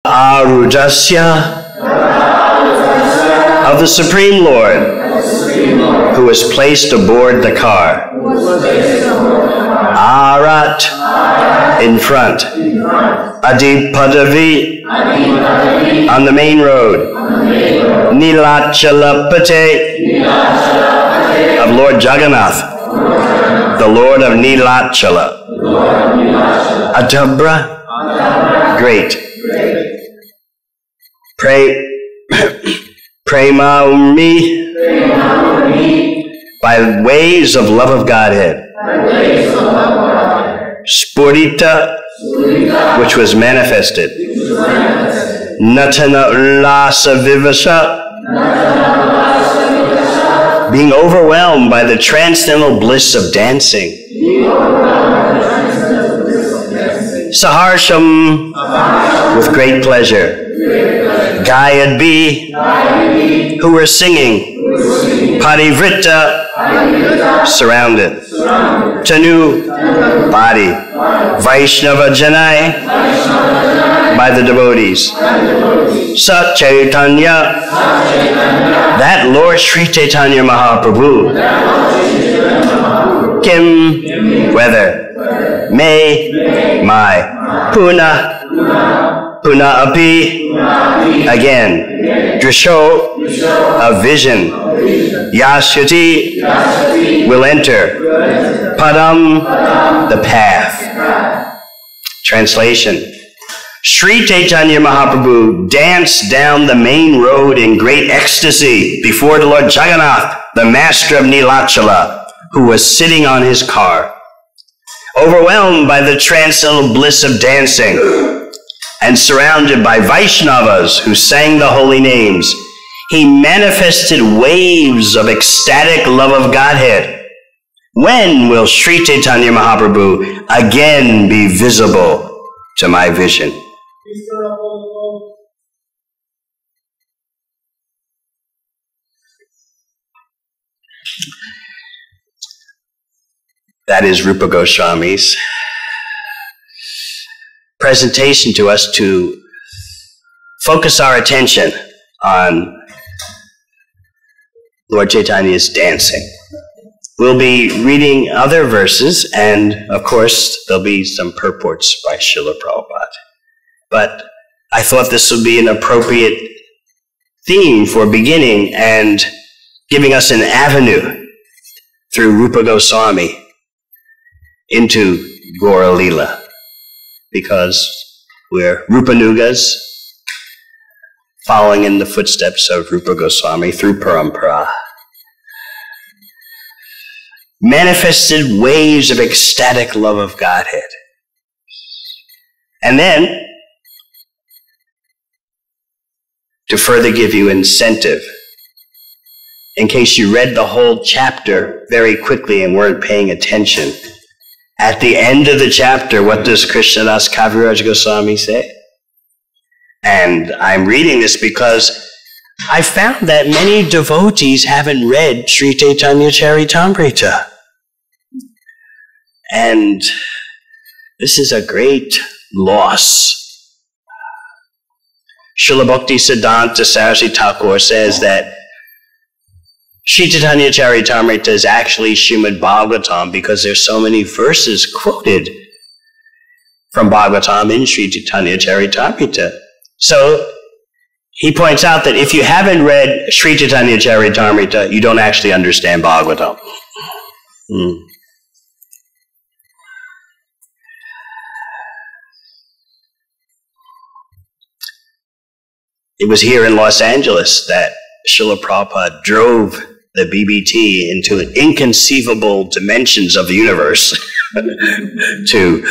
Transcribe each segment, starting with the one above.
Arudasya of the Supreme Lord, who was placed aboard the car. Arat, in front. Adipadavi, on the main road. Nilachalapate, of Lord Jagannath, the Lord of Nilachala. Adabra, great. Premaumi, by ways of love of Godhead. Spurita, which was manifested. Natana Ulasa Vivasa, being overwhelmed by the transcendental bliss of dancing. Saharsham, with great pleasure. Gayadbi, who were singing. Parivrita, surrounded. Tanu, body. Vaishnava Janai, by the devotees. Sa Caitanya, that Lord Sri Caitanya Mahaprabhu. Kim, whether. May, my. Puna, Puna api, again. Drisho, a vision. Yashati, will enter. Padam, the path. Translation. Sri Caitanya Mahaprabhu danced down the main road in great ecstasy before the Lord Jagannath, the master of Nilachala, who was sitting on his car. Overwhelmed by the transcendental bliss of dancing and surrounded by Vaishnavas who sang the holy names, he manifested waves of ecstatic love of Godhead. When will Sri Caitanya Mahaprabhu again be visible to my vision? That is Rupa Goswami's presentation to us to focus our attention on Lord Chaitanya's dancing. We'll be reading other verses, and of course, there'll be some purports by Srila Prabhupada. But I thought this would be an appropriate theme for beginning and giving us an avenue through Rupa Goswami into Gaura Lila, because we're Rupanugas, following in the footsteps of Rupa Goswami through Parampara. Manifested waves of ecstatic love of Godhead. And then, to further give you incentive, in case you read the whole chapter very quickly and weren't paying attention, at the end of the chapter, what does Krishnadas Kaviraj Goswami say? And I'm reading this because I found that many devotees haven't read Sri Caitanya Caritamrita. And this is a great loss. Srila Bhakti Siddhanta Saraswati Thakur says that Sri Caitanya Caritamrita is actually Srimad Bhagavatam because there's so many verses quoted from Bhagavatam in Sri Caitanya Caritamrita. So he points out that if you haven't read Sri Caitanya Caritamrita, you don't actually understand Bhagavatam. It was here in Los Angeles that Srila Prabhupada drove the BBT into inconceivable dimensions of the universe to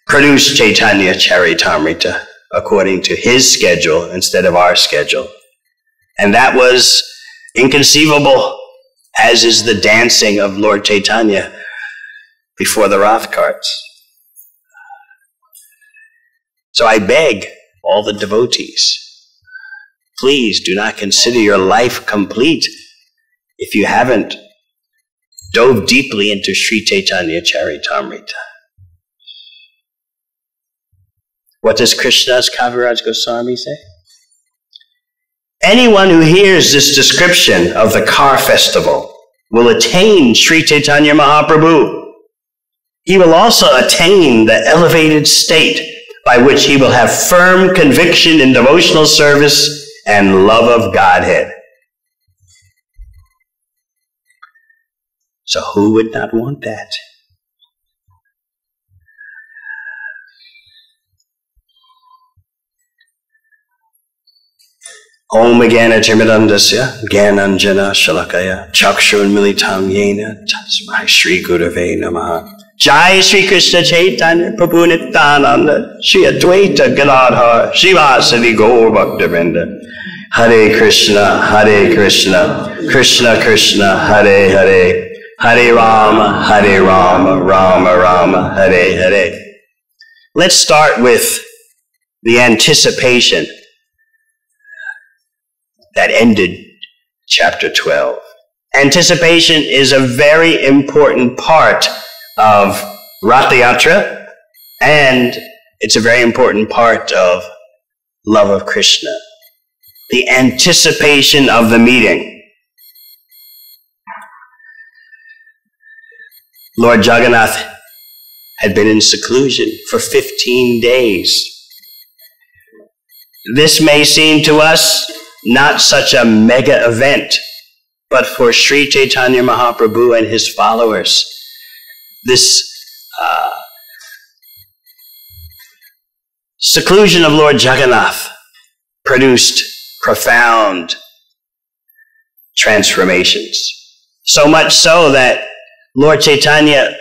produce Chaitanya Charitamrita according to his schedule instead of our schedule. And that was inconceivable, as is the dancing of Lord Chaitanya before the Rath carts. So I beg all the devotees, please do not consider your life complete if you haven't dove deeply into Sri Caitanya Charitamrita. What does Krishna's Kaviraj Goswami say? Anyone who hears this description of the car festival will attain Sri Caitanya Mahaprabhu. He will also attain the elevated state by which he will have firm conviction in devotional service and love of Godhead. So who would not want that? Om Gyanatimirandasya Gyananjana Shalakaya Chakshurmilitam Yena Tasmai Shri Gurave Namaha. Jai Shri Krishna Chaitanya Prabhu Nityananda Shri Advaita Gadadhar Shivasadi Gaur Bhaktivinoda. Hare Krishna, Krishna Krishna, Hare Hare, Hare Rama, Rama Rama, Hare Hare. Let's start with the anticipation that ended chapter 12. Anticipation is a very important part of Ratha Yatra, and it's a very important part of love of Krishna. The anticipation of the meeting. Lord Jagannath had been in seclusion for 15 days. This may seem to us not such a mega event, but for Sri Caitanya Mahaprabhu and his followers, this seclusion of Lord Jagannath produced profound transformations. So much so that Lord Chaitanya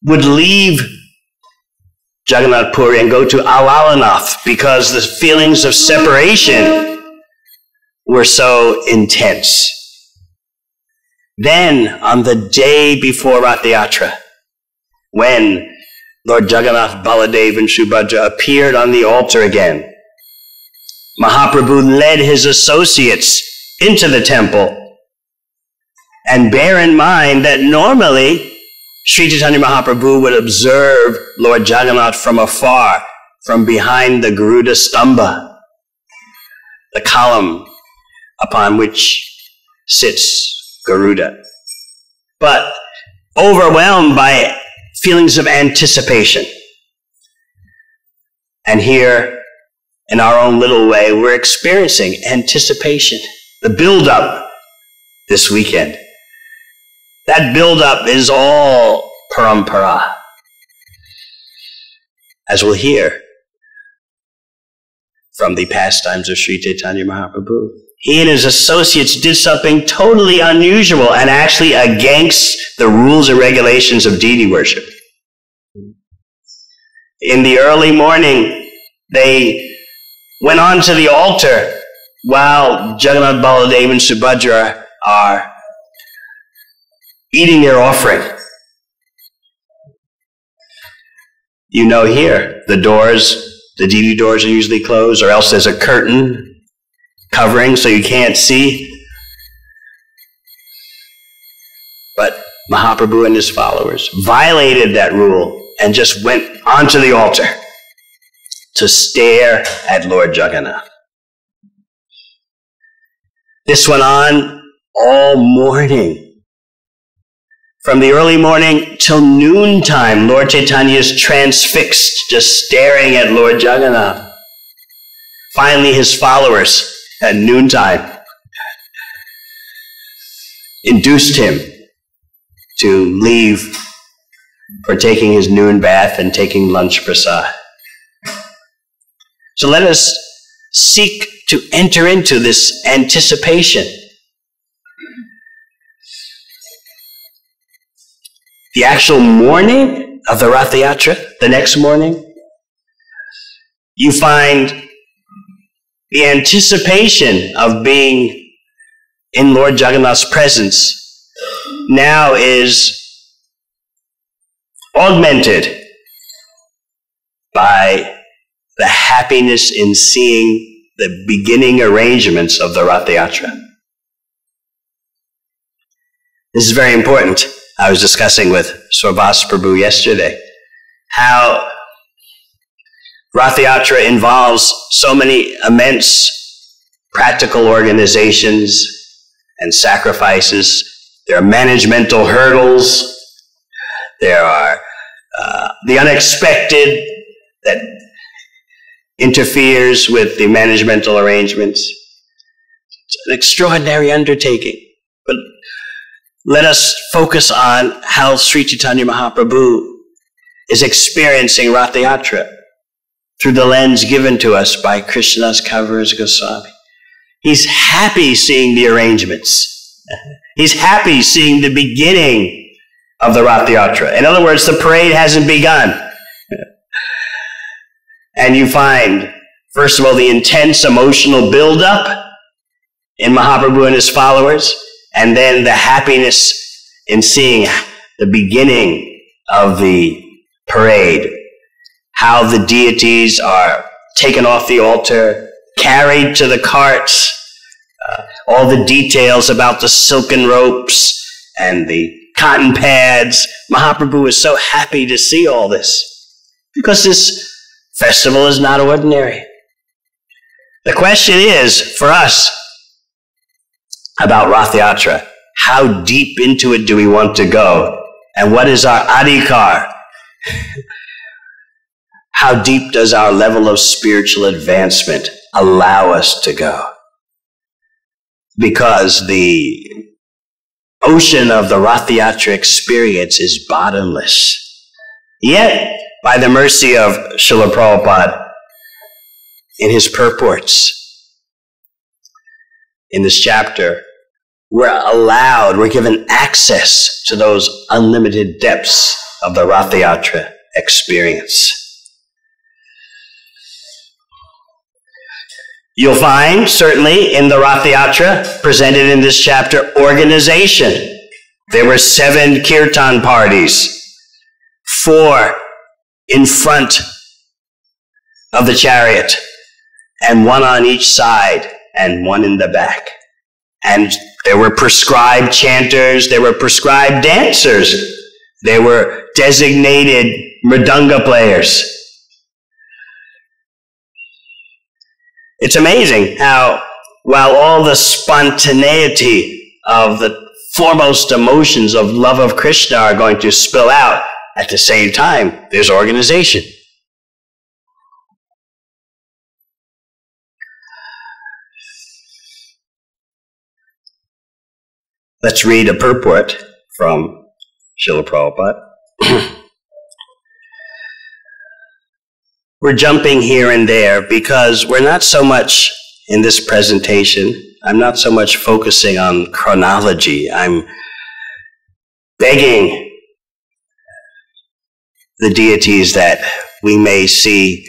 would leave Jagannath Puri and go to Alalanath because the feelings of separation were so intense. Then, on the day before Ratha Yatra, when Lord Jagannath, Baladev, and Subhadra appeared on the altar again, Mahaprabhu led his associates into the temple. And bear in mind that normally Sri Chaitanya Mahaprabhu would observe Lord Jagannath from afar, from behind the Garuda Stamba, the column upon which sits Garuda. But overwhelmed by feelings of anticipation. And here, in our own little way, we're experiencing anticipation, the build-up this weekend. That build-up is all parampara, as we'll hear from the pastimes of Sri Caitanya Mahaprabhu. He and his associates did something totally unusual and actually against the rules and regulations of deity worship. In the early morning, they went on to the altar while Jagannath, Baladev, and Subhadra are eating their offering. You know here, the deity doors are usually closed, or else there's a curtain covering so you can't see. But Mahaprabhu and his followers violated that rule and just went onto the altar to stare at Lord Jagannath. This went on all morning. From the early morning till noontime, Lord Chaitanya is transfixed, just staring at Lord Jagannath. Finally, his followers at noontime induced him to leave for taking his noon bath and taking lunch prasad. So let us seek to enter into this anticipation. The actual morning of the Ratha Yatra, the next morning, you find the anticipation of being in Lord Jagannath's presence now is augmented by the happiness in seeing the beginning arrangements of the Ratha Yatra. This is very important. I was discussing with Swarvas Prabhu yesterday how Rath Yatra involves so many immense practical organizations and sacrifices. There are managemental hurdles. There are the unexpected that interferes with the managemental arrangements. It's an extraordinary undertaking. But let us focus on how Sri Caitanya Mahaprabhu is experiencing Rath Yatra through the lens given to us by Krishnadas Kaviraj Goswami. He's happy seeing the arrangements. He's happy seeing the beginning of the Rath Yatra. In other words, the parade hasn't begun. And you find, first of all, the intense emotional buildup in Mahaprabhu and his followers, and then the happiness in seeing the beginning of the parade, how the deities are taken off the altar, carried to the carts, all the details about the silken ropes and the cotton pads. Mahaprabhu is so happy to see all this because this festival is not ordinary. The question is, for us, about Rath Yatra, how deep into it do we want to go? And what is our adhikar? How deep does our level of spiritual advancement allow us to go? Because the ocean of the Rath Yatra experience is bottomless. Yet, by the mercy of Srila Prabhupada, in his purports, in this chapter, we're given access to those unlimited depths of the Rath Yatra experience. You'll find, certainly, in the Rath Yatra, presented in this chapter, organization. There were 7 kirtan parties, 4 in front of the chariot, and 1 on each side, and 1 in the back. And there were prescribed chanters, there were prescribed dancers, there were designated mridanga players. It's amazing how, while all the spontaneity of the foremost emotions of love of Krishna are going to spill out, at the same time, there's organization. Let's read a purport from Srila Prabhupada. We're jumping here and there because we're not so much in this presentation, I'm not so much focusing on chronology. I'm begging the deities that we may see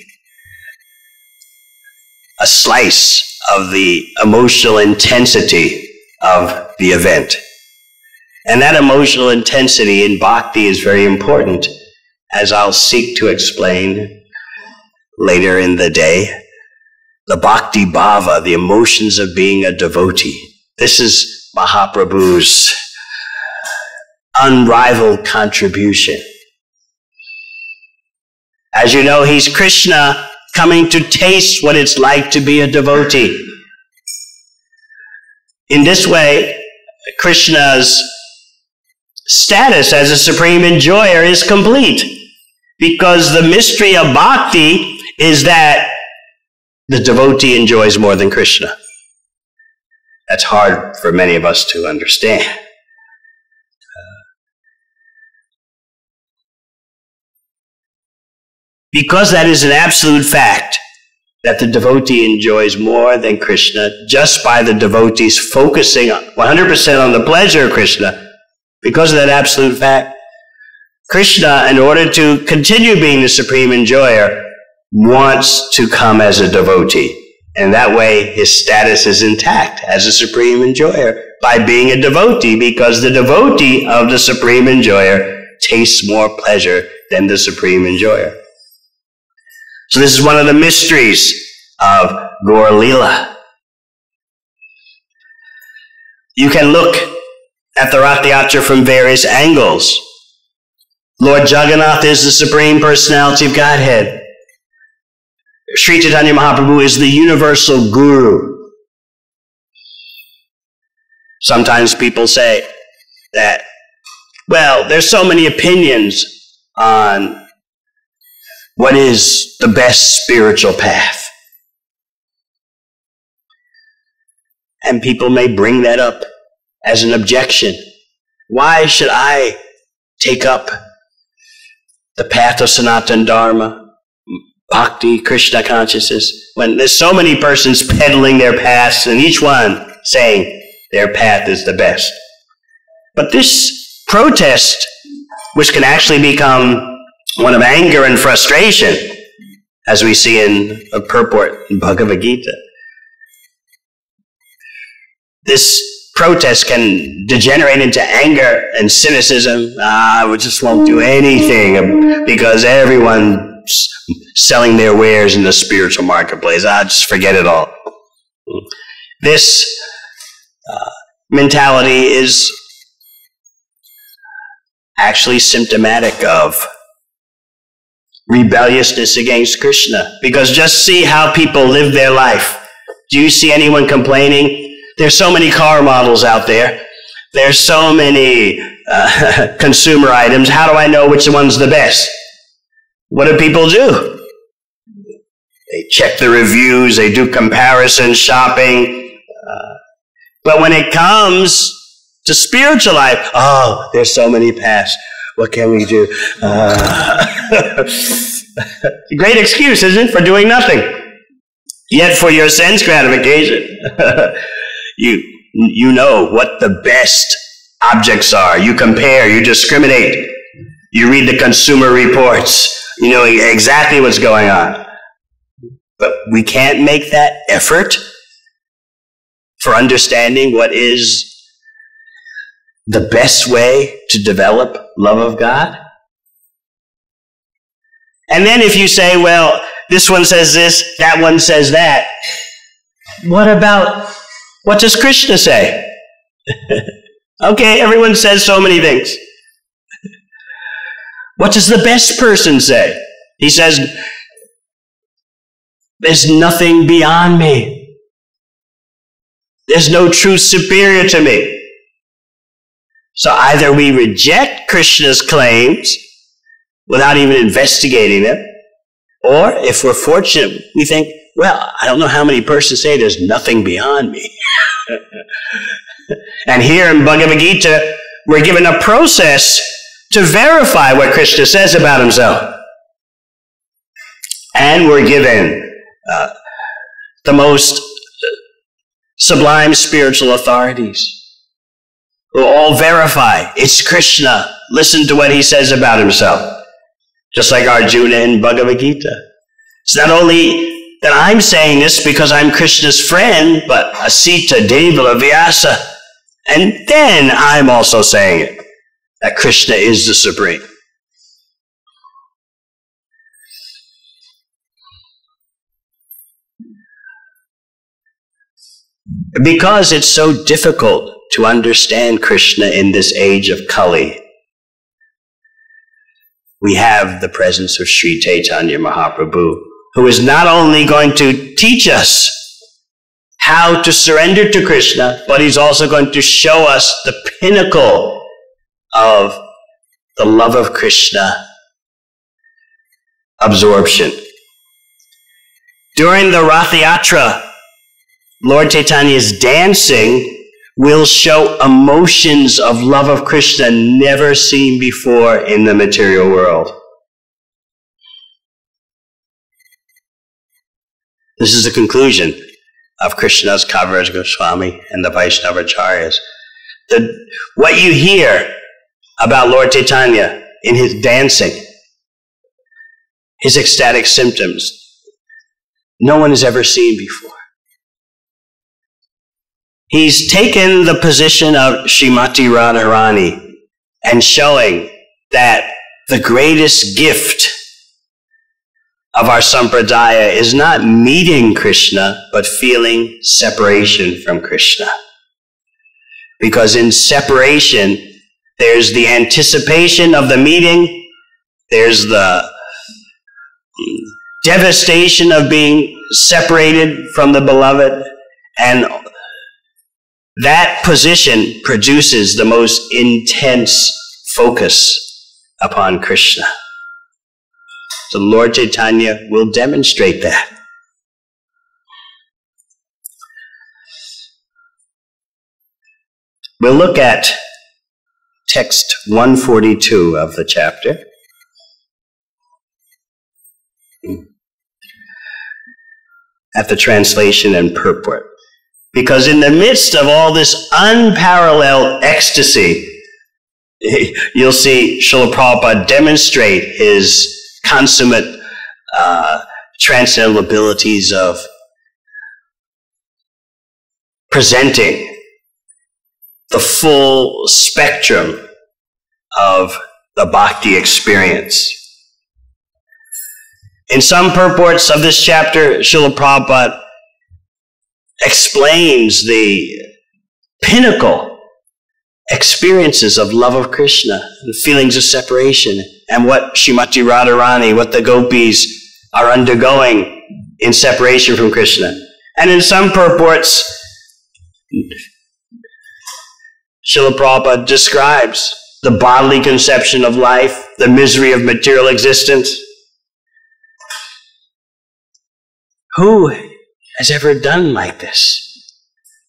a slice of the emotional intensity of the event. And that emotional intensity in bhakti is very important, as I'll seek to explain later in the day. The bhakti bhava, the emotions of being a devotee. This is Mahaprabhu's unrivaled contribution. As you know, he's Krishna coming to taste what it's like to be a devotee. In this way, Krishna's status as a supreme enjoyer is complete, because the mystery of bhakti is that the devotee enjoys more than Krishna. That's hard for many of us to understand. Because that is an absolute fact, that the devotee enjoys more than Krishna, just by the devotees focusing 100% on the pleasure of Krishna, because of that absolute fact, Krishna, in order to continue being the supreme enjoyer, wants to come as a devotee. And that way, his status is intact as a supreme enjoyer by being a devotee, because the devotee of the supreme enjoyer tastes more pleasure than the supreme enjoyer. So this is one of the mysteries of Gaur Leela. You can look at the Rath Yatra from various angles. Lord Jagannath is the Supreme Personality of Godhead. Sri Caitanya Mahaprabhu is the universal guru. Sometimes people say that, well, there's so many opinions on what is the best spiritual path. And people may bring that up as an objection. Why should I take up the path of Sanatana Dharma, Bhakti, Krishna consciousness, when there's so many persons peddling their paths and each one saying their path is the best? But this protest, which can actually become one of anger and frustration, as we see in a purport in Bhagavad Gita, this protest can degenerate into anger and cynicism. We just won't do anything because everyone's selling their wares in the spiritual marketplace. Just forget it all. This mentality is actually symptomatic of rebelliousness against Krishna. Because just see how people live their life. Do you see anyone complaining? There's so many car models out there. There's so many consumer items. How do I know which one's the best? What do people do? They check the reviews. They do comparison shopping. But when it comes to spiritual life, oh, there's so many paths. What can we do? Great excuse, isn't it, for doing nothing? Yet for your sense gratification, you know what the best objects are. You compare, you discriminate. You read the consumer reports. You know exactly what's going on. But we can't make that effort for understanding what is the best way to develop love of God. And then if you say, well, this one says this, that one says that, what does Krishna say? Okay, everyone says so many things. What does the best person say? He says, there's nothing beyond me. There's no truth superior to me. So either we reject Krishna's claims without even investigating them, or if we're fortunate, we think, well, I don't know how many persons say there's nothing beyond me. And here in Bhagavad Gita, we're given a process to verify what Krishna says about himself. And we're given the most sublime spiritual authorities who all verify it's Krishna. Listen to what he says about himself. Just like Arjuna in Bhagavad Gita. It's not only that I'm saying this because I'm Krishna's friend, but Asita Devala Vyasa. And then I'm also saying it, that Krishna is the Supreme. Because it's so difficult to understand Krishna in this age of Kali, we have the presence of Sri Caitanya Mahaprabhu, who is not only going to teach us how to surrender to Krishna, but he's also going to show us the pinnacle of the love of Krishna absorption. During the Rath Yatra, Lord Chaitanya's dancing will show emotions of love of Krishna never seen before in the material world. This is the conclusion of Krishna's Kaviraj Goswami and the Vaishnavacharyas. What you hear about Lord Chaitanya in his dancing, his ecstatic symptoms, no one has ever seen before. He's taken the position of Srimati Radharani and showing that the greatest gift of our sampradaya is not meeting Krishna, but feeling separation from Krishna. Because in separation, there's the anticipation of the meeting, there's the devastation of being separated from the beloved, and that position produces the most intense focus upon Krishna. So Lord Caitanya will demonstrate that. We'll look at text 142 of the chapter. At the translation and purport. Because in the midst of all this unparalleled ecstasy, you'll see Srila Prabhupada demonstrate his consummate transcendental abilities of presenting the full spectrum of the bhakti experience. In some purports of this chapter, Srila Prabhupada explains the pinnacle experiences of love of Krishna, the feelings of separation, and what Srimati Radharani, what the gopis are undergoing in separation from Krishna. And in some purports, Srila Prabhupada describes the bodily conception of life, the misery of material existence. Who has ever done like this?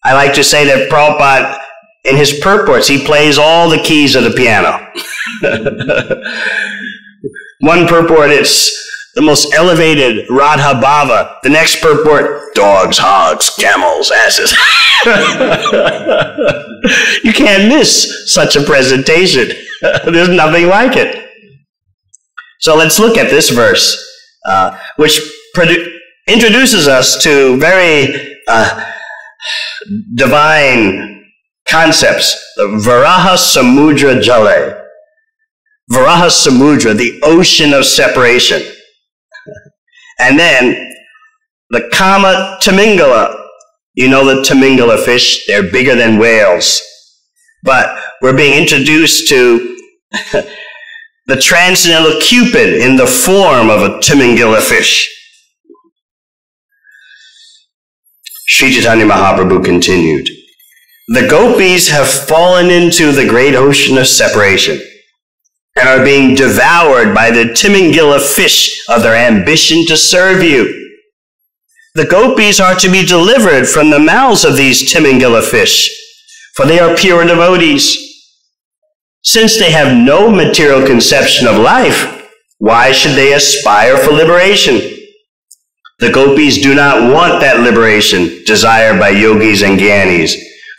I like to say that Prabhupada, in his purports, he plays all the keys of the piano. One purport, it's the most elevated Radha Bhava. The next purport, dogs, hogs, camels, asses. You can't miss such a presentation. There's nothing like it. So let's look at this verse, which introduces us to very divine concepts. Varaha Samudra Jale. Varaha Samudra, the ocean of separation. And then the Kama Tamingala. You know the Tamingala fish, they're bigger than whales. But we're being introduced to the transcendental Cupid in the form of a Tamingala fish. Sri Chaitanya Mahaprabhu continued, the gopis have fallen into the great ocean of separation and are being devoured by the Timingila fish of their ambition to serve you. The gopis are to be delivered from the mouths of these Timingila fish, for they are pure devotees. Since they have no material conception of life, why should they aspire for liberation? The gopis do not want that liberation desired by yogis and gyanis,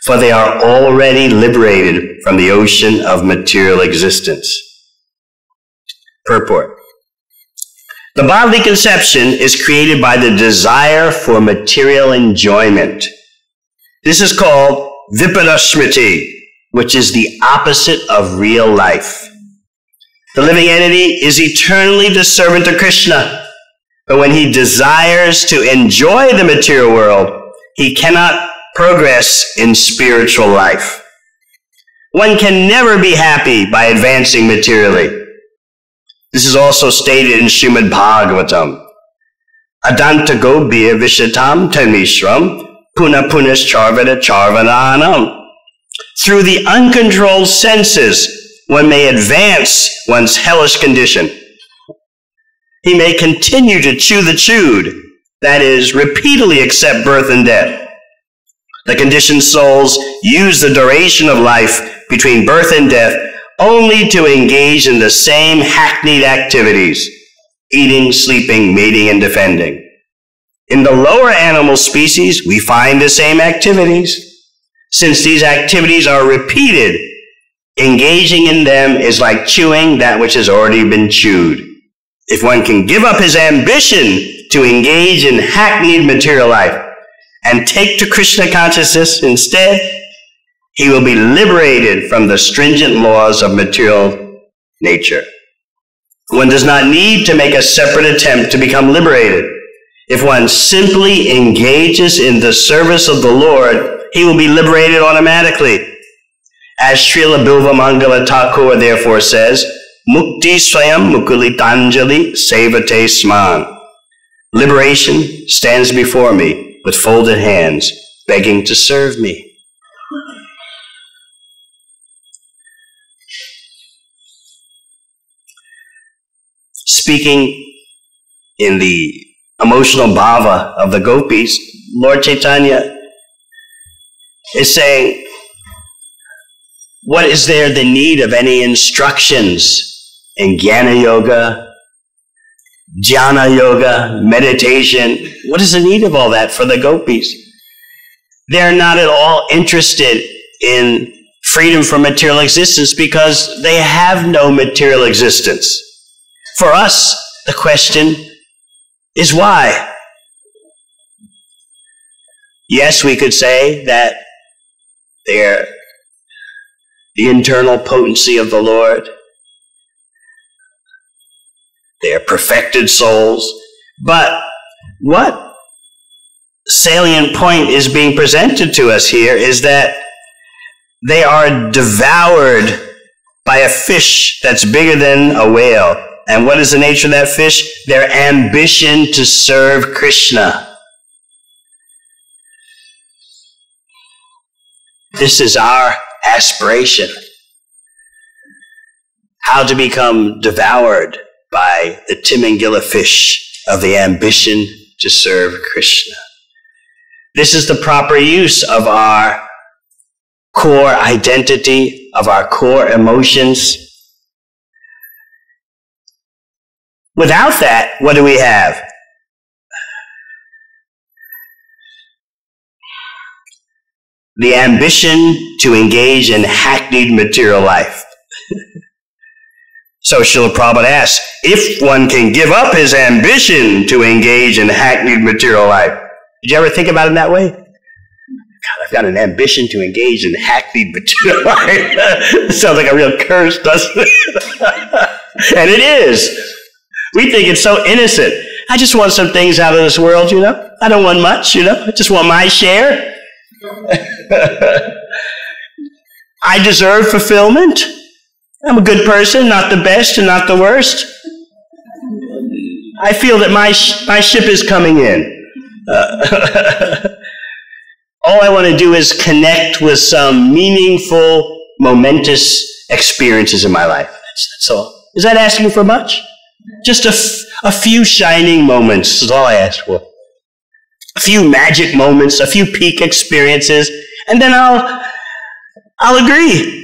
for they are already liberated from the ocean of material existence. Purport. The bodily conception is created by the desire for material enjoyment. This is called vipadasmriti, which is the opposite of real life. The living entity is eternally the servant of Krishna, but when he desires to enjoy the material world, he cannot progress in spiritual life. One can never be happy by advancing materially. This is also stated in Srimad Bhagavatam. Adanta gobir vishatam tamishram puna punascharvata charvananam. Through the uncontrolled senses, one may advance one's hellish condition. He may continue to chew the chewed, that is, repeatedly accept birth and death. The conditioned souls use the duration of life between birth and death only to engage in the same hackneyed activities, eating, sleeping, mating, and defending. In the lower animal species, we find the same activities. Since these activities are repeated, engaging in them is like chewing that which has already been chewed. If one can give up his ambition to engage in hackneyed material life and take to Krishna consciousness instead, he will be liberated from the stringent laws of material nature. One does not need to make a separate attempt to become liberated. If one simply engages in the service of the Lord, he will be liberated automatically. As Srila Bilvamangala Thakur therefore says, Mukti Swayam Mukulitanjali Sevate Sman. Liberation stands before me with folded hands, begging to serve me. Speaking in the emotional bhava of the gopis, Lord Caitanya is saying, what is there the need of any instructions in Jnana Yoga, Jnana Yoga, meditation? What is the need of all that for the gopis? They're not at all interested in freedom from material existence because they have no material existence. For us, the question is why? Yes, we could say that they're the internal potency of the Lord. They're perfected souls. But what salient point is being presented to us here is that they are devoured by a fish that's bigger than a whale. And what is the nature of that fish? Their ambition to serve Krishna. This is our aspiration. How to become devoured by the Timangila fish of the ambition to serve Krishna. This is the proper use of our core identity, of our core emotions. Without that, what do we have? The ambition to engage in hackneyed material life. So Srila Prabhupada asks, if one can give up his ambition to engage in hackneyed material life, did you ever think about it that way? God, I've got an ambition to engage in hackneyed material life. It sounds like a real curse, doesn't it? And it is. We think it's so innocent. I just want some things out of this world, you know. I don't want much, you know. I just want my share. I deserve fulfillment. I'm a good person, not the best and not the worst. I feel that my ship is coming in. All I want to do is connect with some meaningful, momentous experiences in my life. That's all. Is that asking for much? Just a few shining moments is all I ask for. A few magic moments, a few peak experiences, and then I'll agree.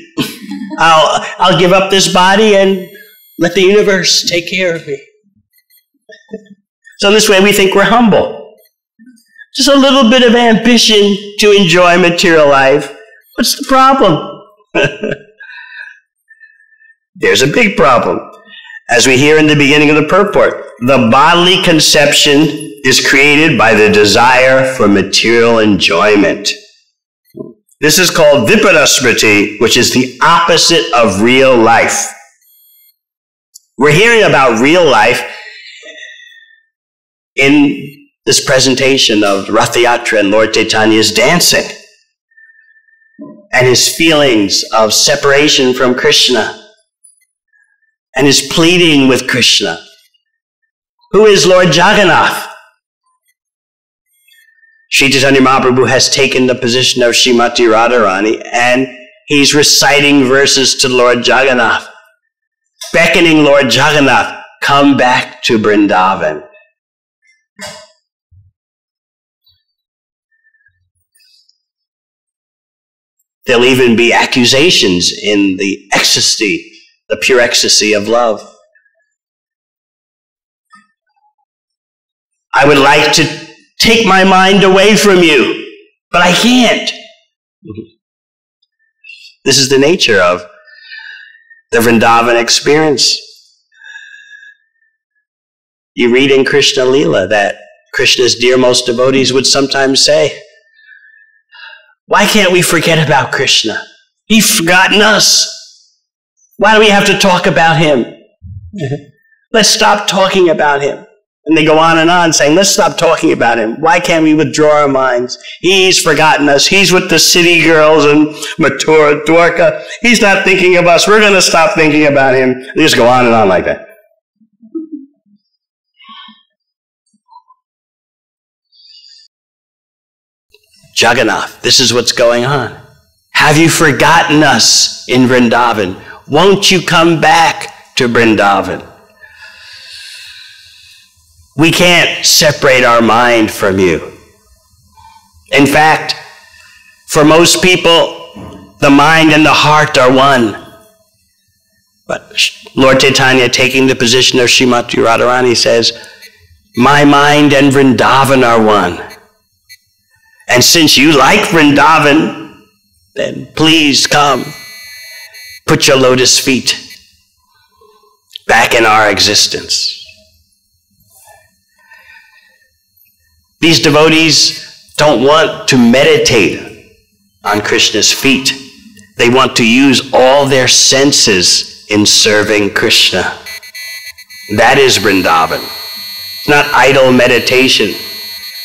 I'll give up this body and let the universe take care of me. So this way we think we're humble. Just a little bit of ambition to enjoy material life. What's the problem? There's a big problem. As we hear in the beginning of the purport, the bodily conception is created by the desire for material enjoyment. This is called viparasmriti, which is the opposite of real life. We're hearing about real life in this presentation of Ratha Yatra and Lord Caitanya's dancing and his feelings of separation from Krishna and his pleading with Krishna. Who is Lord Jagannath? Sri Chaitanya Mahaprabhu has taken the position of Srimati Radharani and he's reciting verses to Lord Jagannath, beckoning Lord Jagannath, come back to Vrindavan. There'll even be accusations in the ecstasy, the pure ecstasy of love. I would like to take my mind away from you, but I can't. This is the nature of the Vrindavan experience. You read in Krishna Leela that Krishna's dearmost devotees would sometimes say, why can't we forget about Krishna? He's forgotten us. Why do we have to talk about him? Let's stop talking about him. And they go on and on saying, let's stop talking about him. Why can't we withdraw our minds? He's forgotten us. He's with the city girls and Mathura, Dwarka. He's not thinking of us. We're going to stop thinking about him. They just go on and on like that. Jagannath, this is what's going on. Have you forgotten us in Vrindavan? Won't you come back to Vrindavan? We can't separate our mind from you. In fact, for most people, the mind and the heart are one. But Lord Caitanya, taking the position of Srimati Radharani, says, my mind and Vrindavan are one. And since you like Vrindavan, then please come. Put your lotus feet back in our existence. These devotees don't want to meditate on Krishna's feet. They want to use all their senses in serving Krishna. That is Vrindavan. It's not idle meditation.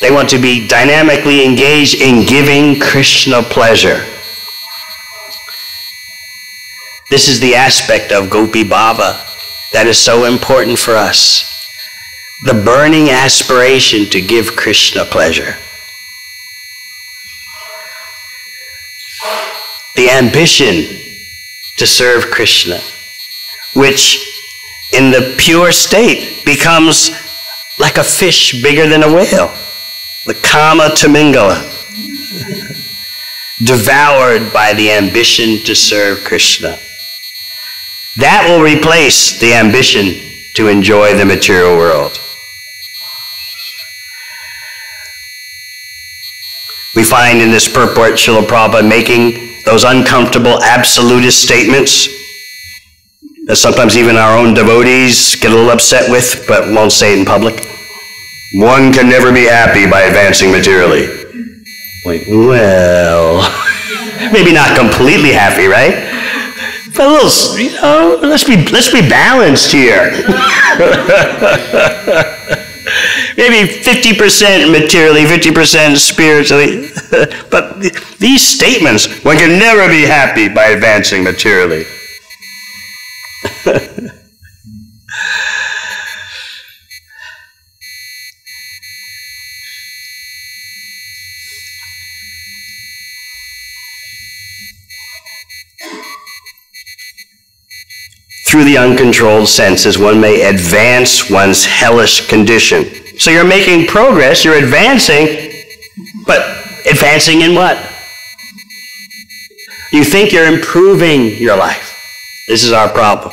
They want to be dynamically engaged in giving Krishna pleasure. This is the aspect of Gopi Bhava that is so important for us. The burning aspiration to give Krishna pleasure. The ambition to serve Krishna, which in the pure state becomes like a fish bigger than a whale, the Kama Tamingala, devoured by the ambition to serve Krishna. That will replace the ambition to enjoy the material world. We find in this purport Srila Prabhupada making those uncomfortable absolutist statements that sometimes even our own devotees get a little upset with, but won't say it in public. One can never be happy by advancing materially. Like, well, maybe not completely happy, right? But a little, let's be balanced here. Maybe 50% materially, 50% spiritually. But these statements, one can never be happy by advancing materially. Through the uncontrolled senses, one may advance one's hellish condition. So you're making progress, you're advancing, but advancing in what? You think you're improving your life. This is our problem.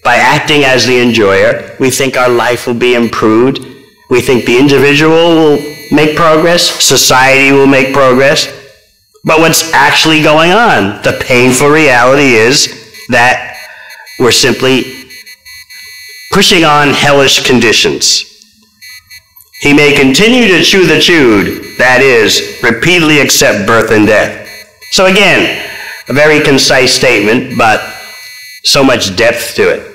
By acting as the enjoyer, we think our life will be improved. We think the individual will make progress, society will make progress. But what's actually going on? The painful reality is that we're simply pushing on hellish conditions. He may continue to chew the chewed, that is, repeatedly accept birth and death. So again, a very concise statement, but so much depth to it.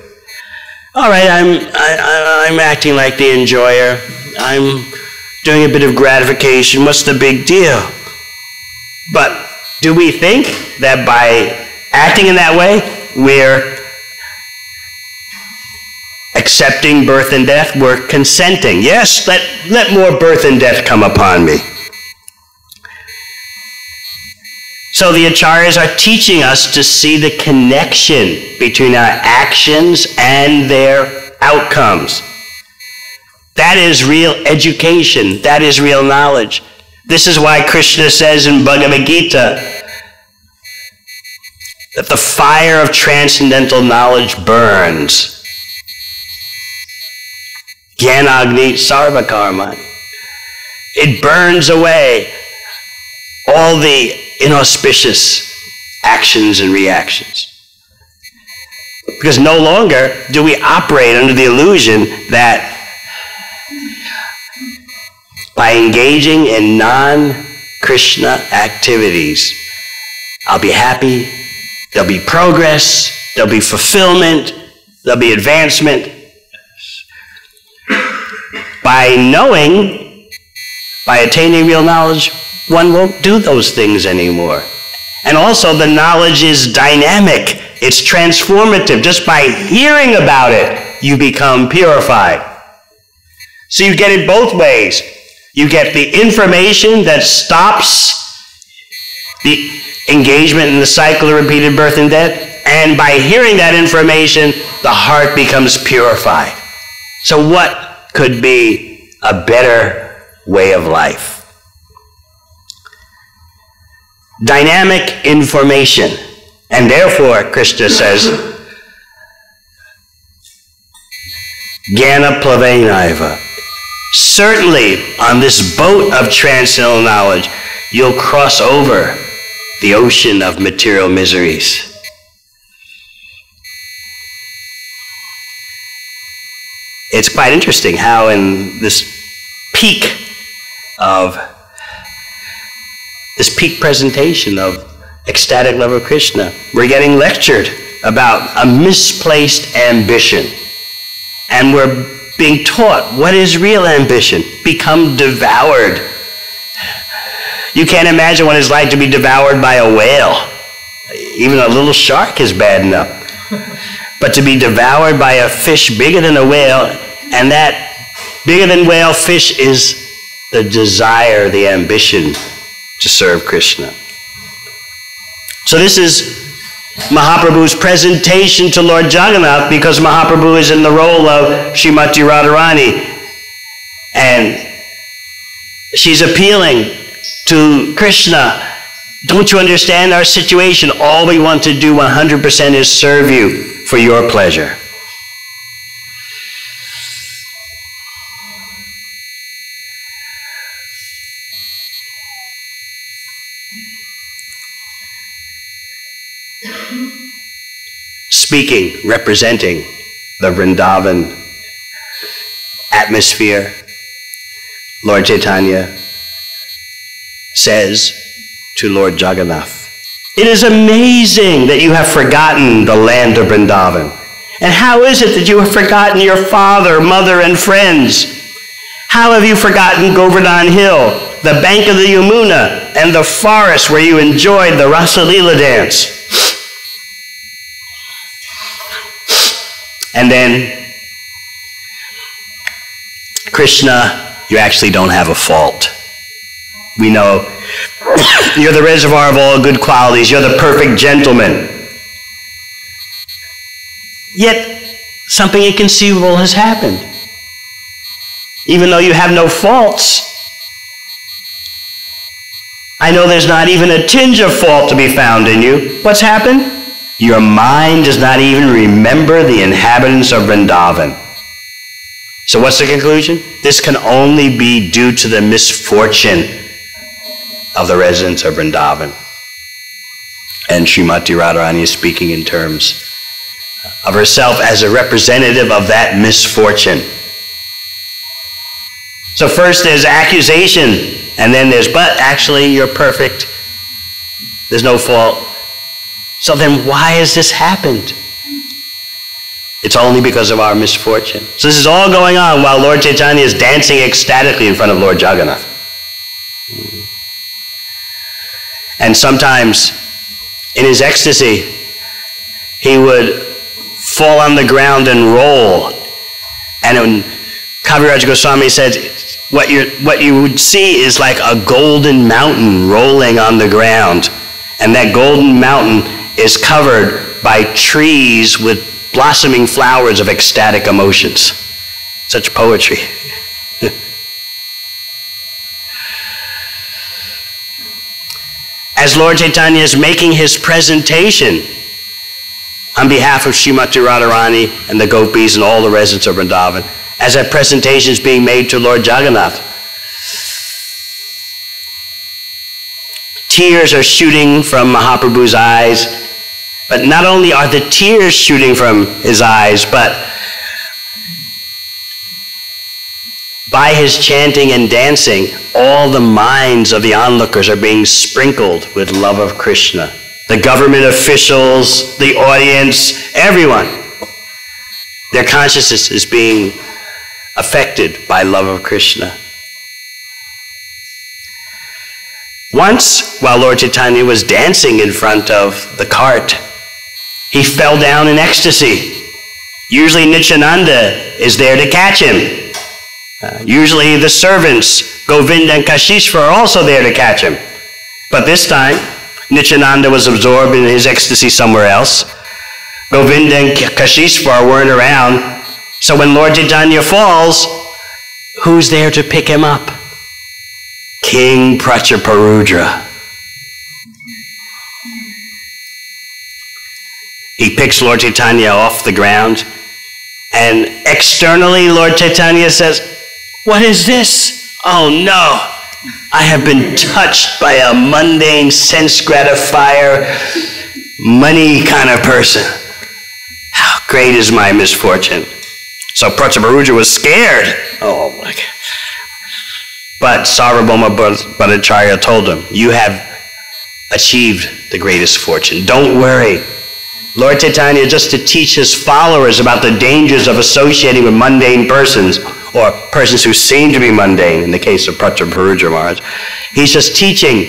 All right, I'm acting like the enjoyer. I'm doing a bit of gratification. What's the big deal? But do we think that by acting in that way, we're accepting birth and death? We're consenting. Yes, let more birth and death come upon me. So the acharyas are teaching us to see the connection between our actions and their outcomes. That is real education. That is real knowledge. This is why Krishna says in Bhagavad Gita that the fire of transcendental knowledge burns. Jnanagni sarvakarmani. It burns away all the inauspicious actions and reactions. Because no longer do we operate under the illusion that by engaging in non-Krishna activities, I'll be happy, there'll be progress, there'll be fulfillment, there'll be advancement. By knowing, by attaining real knowledge, one won't do those things anymore. And also the knowledge is dynamic. It's transformative. Just by hearing about it, you become purified. So you get it both ways. You get the information that stops the engagement in the cycle of repeated birth and death, and by hearing that information, the heart becomes purified. So what could be a better way of life? Dynamic information. And therefore, Krishna says, Jnana Plavenaiva. Certainly, on this boat of transcendental knowledge, you'll cross over the ocean of material miseries. It's quite interesting how in this peak presentation of ecstatic love of Krishna, we're getting lectured about a misplaced ambition. And we're being taught what is real ambition. Become devoured. You can't imagine what it's like to be devoured by a whale. Even a little shark is bad enough. But to be devoured by a fish bigger than a whale, and that bigger than whale fish is the desire, the ambition to serve Krishna. So this is Mahaprabhu's presentation to Lord Jagannath, because Mahaprabhu is in the role of Srimati Radharani, and she's appealing to Krishna. Don't you understand our situation? All we want to do 100% is serve you for your pleasure. Speaking, representing the Vrindavan atmosphere, Lord Caitanya says to Lord Jagannath, "It is amazing that you have forgotten the land of Vrindavan. And how is it that you have forgotten your father, mother, and friends? How have you forgotten Govardhan Hill, the bank of the Yamuna, and the forest where you enjoyed the Rasa Leela dance?" And then, Krishna, you actually don't have a fault. We know you're the reservoir of all good qualities. You're the perfect gentleman. Yet, something inconceivable has happened. Even though you have no faults, I know there's not even a tinge of fault to be found in you. What's happened? Your mind does not even remember the inhabitants of Vrindavan. So what's the conclusion? This can only be due to the misfortune of the residents of Vrindavan. And Srimati Radharani is speaking in terms of herself as a representative of that misfortune. So first there's accusation, and then there's, but actually you're perfect. There's no fault. So then why has this happened? It's only because of our misfortune. So this is all going on while Lord Caitanya is dancing ecstatically in front of Lord Jagannath. And sometimes in his ecstasy, he would fall on the ground and roll. And when Kaviraj Goswami said, what you would see is like a golden mountain rolling on the ground. And that golden mountain is covered by trees with blossoming flowers of ecstatic emotions. Such poetry. As Lord Caitanya is making his presentation on behalf of Srimati Radharani and the gopis and all the residents of Vrindavan, as that presentation is being made to Lord Jagannath, tears are shooting from Mahaprabhu's eyes. But not only are the tears shooting from his eyes, but by his chanting and dancing, all the minds of the onlookers are being sprinkled with love of Krishna. The government officials, the audience, everyone. Their consciousness is being affected by love of Krishna. Once, while Lord Caitanya was dancing in front of the cart, he fell down in ecstasy. Usually Nityananda is there to catch him. Usually the servants, Govinda and Kashishvar, are also there to catch him. But this time, Nityananda was absorbed in his ecstasy somewhere else. Govinda and Kashishvar weren't around. So when Lord Chaitanya falls, who's there to pick him up? King Prataparudra. He picks Lord Chaitanya off the ground, and externally Lord Chaitanya says, "What is this? Oh no, I have been touched by a mundane, sense gratifier, money kind of person. How great is my misfortune." So Prataparudra was scared. Oh my God. But Sarvabhauma Bhattacharya told him, "You have achieved the greatest fortune. Don't worry." Lord Chaitanya, just to teach his followers about the dangers of associating with mundane persons, or persons who seem to be mundane, in the case of Prataparudra Maharaj. He's just teaching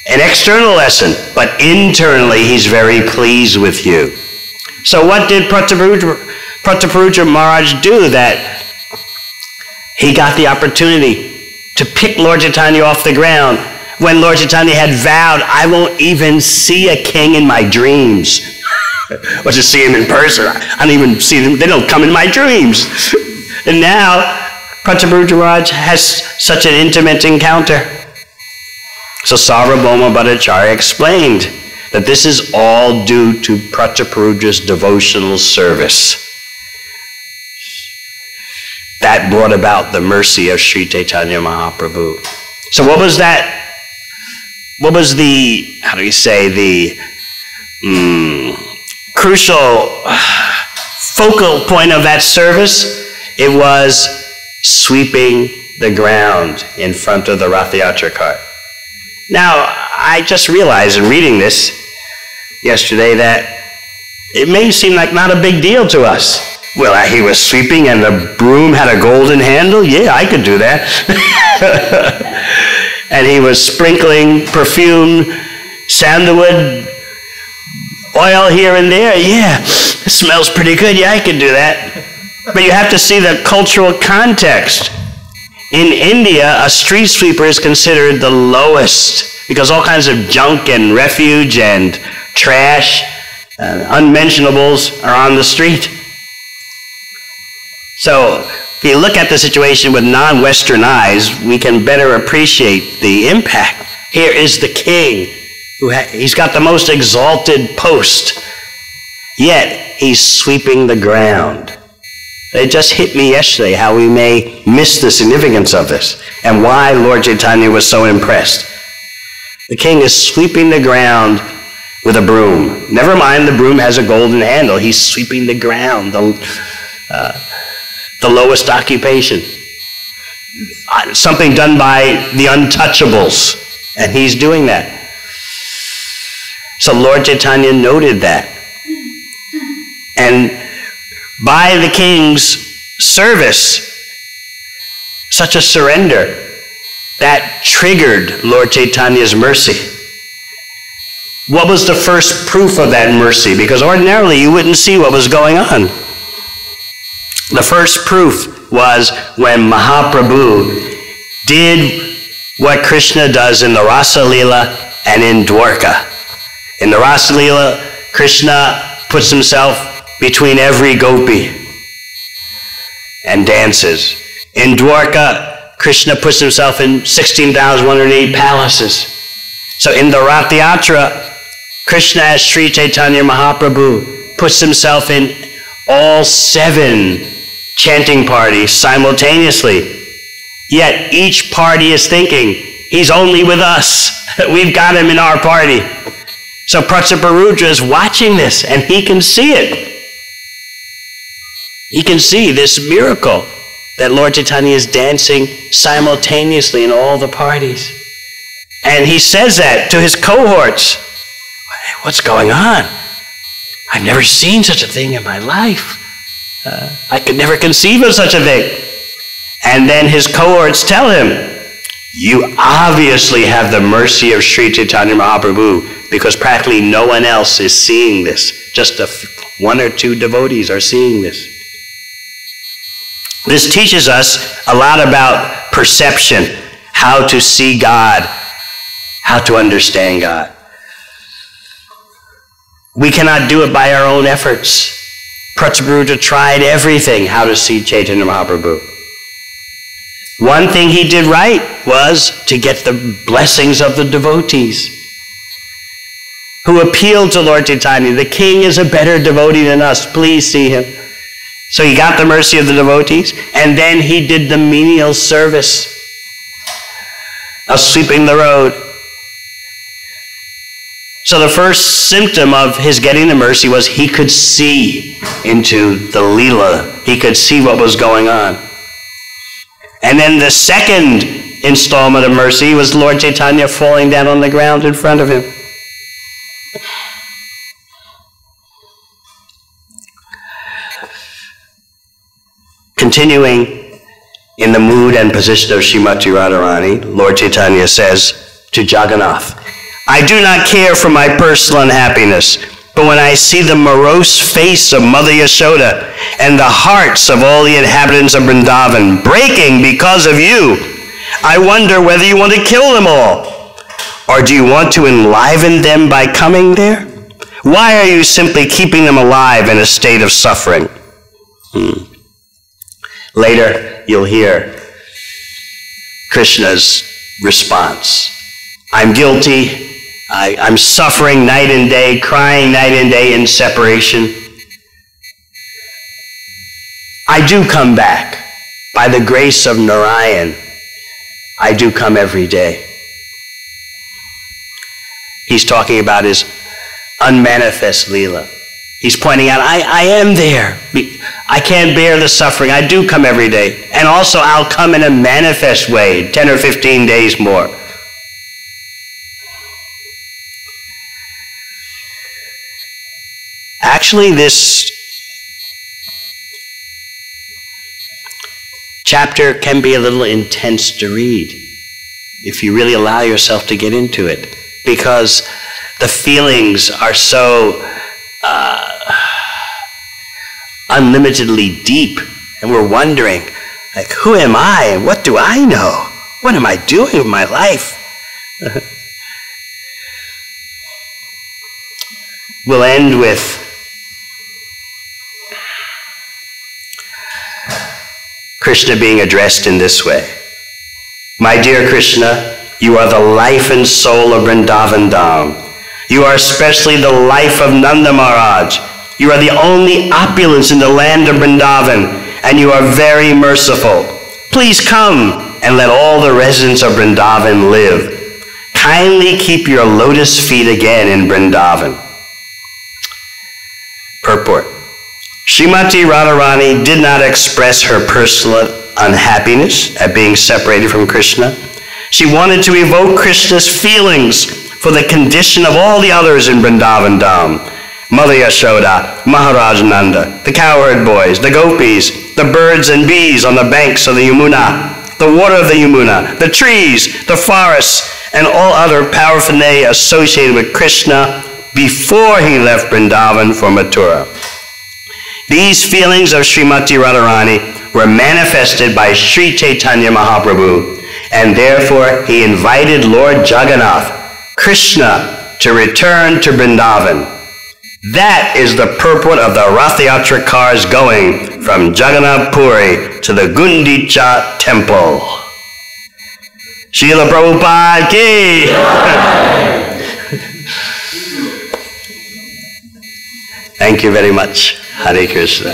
an external lesson, but internally he's very pleased with you. So what did Prataparudra Maharaj do that he got the opportunity to pick Lord Chaitanya off the ground when Lord Chaitanya had vowed, "I won't even see a king in my dreams." Or to see him in person. I don't even see them. They don't come in my dreams. And now, Prataparudra Maharaj has such an intimate encounter. So Sarvabhauma Bhattacharya explained that this is all due to Prataparudra's devotional service. That brought about the mercy of Sri Chaitanya Mahaprabhu. So what was that? What was the, how do you say, the crucial focal point of that service? It was sweeping the ground in front of the Rath Yatra cart. Now, I just realized in reading this yesterday that it may seem like not a big deal to us. Well, he was sweeping and the broom had a golden handle? Yeah, I could do that. And he was sprinkling perfume, sandalwood, oil here and there. Yeah, it smells pretty good. Yeah, I could do that. But you have to see the cultural context. In India, a street sweeper is considered the lowest because all kinds of junk and refuge and trash, unmentionables are on the street. So if you look at the situation with non-Western eyes, we can better appreciate the impact. Here is the king. He's got the most exalted post, yet he's sweeping the ground. It just hit me yesterday how we may miss the significance of this and why Lord Chaitanya was so impressed. The king is sweeping the ground with a broom. Never mind the broom has a golden handle. He's sweeping the ground, the lowest occupation. Something done by the untouchables, and he's doing that. So Lord Chaitanya noted that. And by the king's service, such a surrender, that triggered Lord Chaitanya's mercy. What was the first proof of that mercy? Because ordinarily you wouldn't see what was going on. The first proof was when Mahaprabhu did what Krishna does in the Rasa Leela and in Dwarka. In the Rasa Leela, Krishna puts himself between every gopi and dances. In Dwarka, Krishna puts himself in 16,108 palaces. So in the Rath Yatra, Krishna as Sri Chaitanya Mahaprabhu puts himself in all 7 chanting parties simultaneously. Yet each party is thinking, he's only with us. We've got him in our party. So Prataparudra is watching this and he can see it. He can see this miracle that Lord Chaitanya is dancing simultaneously in all the parties. And he says that to his cohorts. What's going on? I've never seen such a thing in my life. I could never conceive of such a thing. And then his cohorts tell him, you obviously have the mercy of Sri Chaitanya Mahaprabhu because practically no one else is seeing this. Just 1 or 2 devotees are seeing this. This teaches us a lot about perception, how to see God, how to understand God. We cannot do it by our own efforts. Prataparutta tried everything how to see Chaitanya Mahaprabhu. One thing he did right was to get the blessings of the devotees who appealed to Lord Chaitanya. The king is a better devotee than us. Please see him. So he got the mercy of the devotees, and then he did the menial service of sweeping the road. So the first symptom of his getting the mercy was he could see into the Leela. He could see what was going on. And then the second installment of mercy was Lord Chaitanya falling down on the ground in front of him. Continuing in the mood and position of Srimati Radharani, Lord Chaitanya says to Jagannath, I do not care for my personal unhappiness, but when I see the morose face of Mother Yashoda and the hearts of all the inhabitants of Vrindavan breaking because of you, I wonder whether you want to kill them all, or do you want to enliven them by coming there? Why are you simply keeping them alive in a state of suffering? Later, you'll hear Krishna's response. I'm guilty. I'm suffering night and day, crying night and day in separation. I do come back. By the grace of Narayan, I do come every day. He's talking about his unmanifest Leela. He's pointing out, I am there. I can't bear the suffering. I do come every day. And also, I'll come in a manifest way, 10 or 15 days more. Actually, this chapter can be a little intense to read if you really allow yourself to get into it, because the feelings are so unlimitedly deep, and we're wondering, like, who am I and what do I know? What am I doing with my life? We'll end with Krishna being addressed in this way. My dear Krishna, you are the life and soul of Vrindavan Dham. You are especially the life of Nanda Maharaj. You are the only opulence in the land of Vrindavan, and you are very merciful. Please come and let all the residents of Vrindavan live. Kindly keep your lotus feet again in Vrindavan. Purport. Srimati Radharani did not express her personal unhappiness at being separated from Krishna. She wanted to evoke Krishna's feelings for the condition of all the others in Vrindavan Dham. Mother Yashoda, Maharaj Nanda, the cowherd boys, the gopis, the birds and bees on the banks of the Yamuna, the water of the Yamuna, the trees, the forests, and all other paraphernalia associated with Krishna before he left Vrindavan for Mathura. These feelings of Srimati Radharani were manifested by Sri Chaitanya Mahaprabhu, and therefore he invited Lord Jagannath, Krishna, to return to Vrindavan. That is the purport of the Rath Yatra cars going from Jagannath Puri to the Gundicha temple. Srila Prabhupada ki! Thank you very much. Hare Krishna.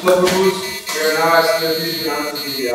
So, we are now asking you to answer the